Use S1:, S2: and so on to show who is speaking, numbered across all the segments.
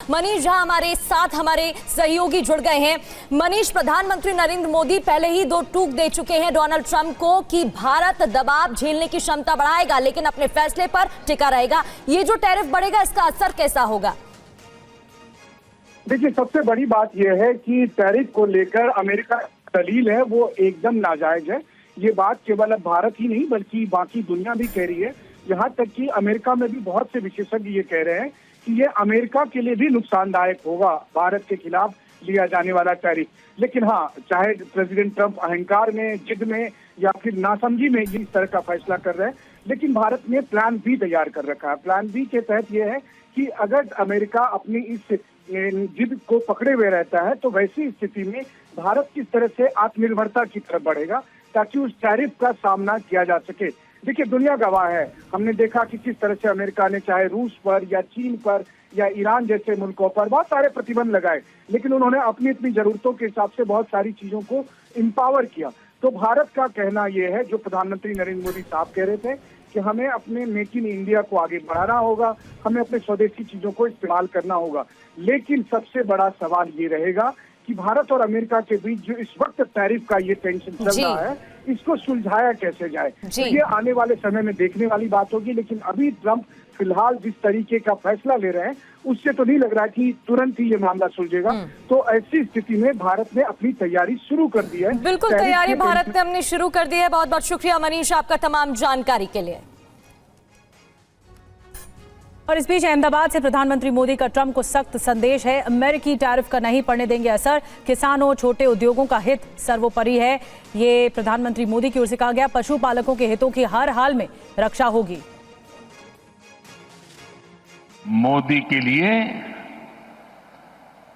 S1: मनीष झा हमारे साथ हमारे सहयोगी जुड़ गए हैं। मनीष, प्रधानमंत्री नरेंद्र मोदी पहले ही दो टूक दे चुके हैं डोनाल्ड ट्रंप को कि भारत दबाव झेलने की क्षमता बढ़ाएगा लेकिन अपने फैसले पर टिका रहेगा। ये जो टैरिफ बढ़ेगा इसका असर कैसा होगा?
S2: देखिए, सबसे बड़ी बात यह है कि टैरिफ को लेकर अमेरिका दलील है वो एकदम नाजायज है। ये बात केवल अब भारत ही नहीं बल्कि बाकी दुनिया भी कह रही है। यहाँ तक कि अमेरिका में भी बहुत से विशेषज्ञ ये कह रहे हैं कि ये अमेरिका के लिए भी नुकसानदायक होगा भारत के खिलाफ लिया जाने वाला टैरिफ। लेकिन हाँ, चाहे प्रेसिडेंट ट्रंप अहंकार में, जिद में या फिर नासमझी में इस तरह का फैसला कर रहे हैं, लेकिन भारत ने प्लान बी तैयार कर रखा है। प्लान बी के तहत यह है कि अगर अमेरिका अपनी इस जिद को पकड़े हुए रहता है तो वैसी स्थिति में भारत किस तरह से आत्मनिर्भरता की तरफ बढ़ेगा ताकि उस टैरिफ का सामना किया जा सके। देखिए, दुनिया गवाह है। हमने देखा कि किस तरह से अमेरिका ने चाहे रूस पर या चीन पर या ईरान जैसे मुल्कों पर बहुत सारे प्रतिबंध लगाए, लेकिन उन्होंने अपनी अपनी जरूरतों के हिसाब से बहुत सारी चीजों को एम्पावर किया। तो भारत का कहना यह है, जो प्रधानमंत्री नरेंद्र मोदी साहब कह रहे थे कि हमें अपने मेक इन इंडिया को आगे बढ़ाना होगा, हमें अपने स्वदेशी चीजों को इस्तेमाल करना होगा। लेकिन सबसे बड़ा सवाल ये रहेगा कि भारत और अमेरिका के बीच जो इस वक्त टैरिफ का ये टेंशन चल रहा है, इसको सुलझाया कैसे जाए, तो ये आने वाले समय में देखने वाली बात होगी। लेकिन अभी ट्रंप फिलहाल जिस तरीके का फैसला ले रहे हैं उससे तो नहीं लग रहा कि तुरंत ही ये मामला सुलझेगा। तो ऐसी स्थिति में भारत ने अपनी तैयारी शुरू कर दी है।
S1: बिल्कुल, तैयारी भारत ने हमने शुरू कर दी है। बहुत बहुत शुक्रिया मनीष आपका तमाम जानकारी के लिए।
S3: और इस बीच अहमदाबाद से प्रधानमंत्री मोदी का ट्रंप को सख्त संदेश है। अमेरिकी टैरिफ का नहीं पड़ने देंगे असर, किसानों छोटे उद्योगों का हित सर्वोपरि है, ये प्रधानमंत्री मोदी की ओर से कहा गया। पशुपालकों के हितों की हर हाल में रक्षा होगी।
S4: मोदी के लिए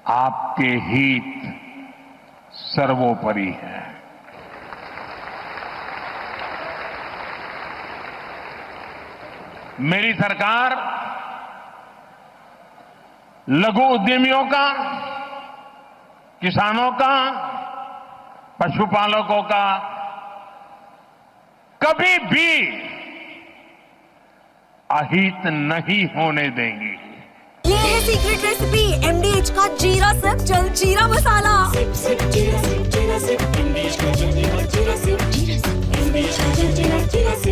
S4: आपके हित सर्वोपरि है। मेरी सरकार लघु उद्यमियों का, किसानों का, पशुपालकों का कभी भी अहित नहीं होने देंगी।
S5: ये है सीक्रेट रेसिपी MDH का जीरा सिर्फ जलजीरा मसाला।
S6: सिप सिप जीरा सिप MDH का जलजीरा जीरा सिप MDH का जलजीरा जीरा सिप।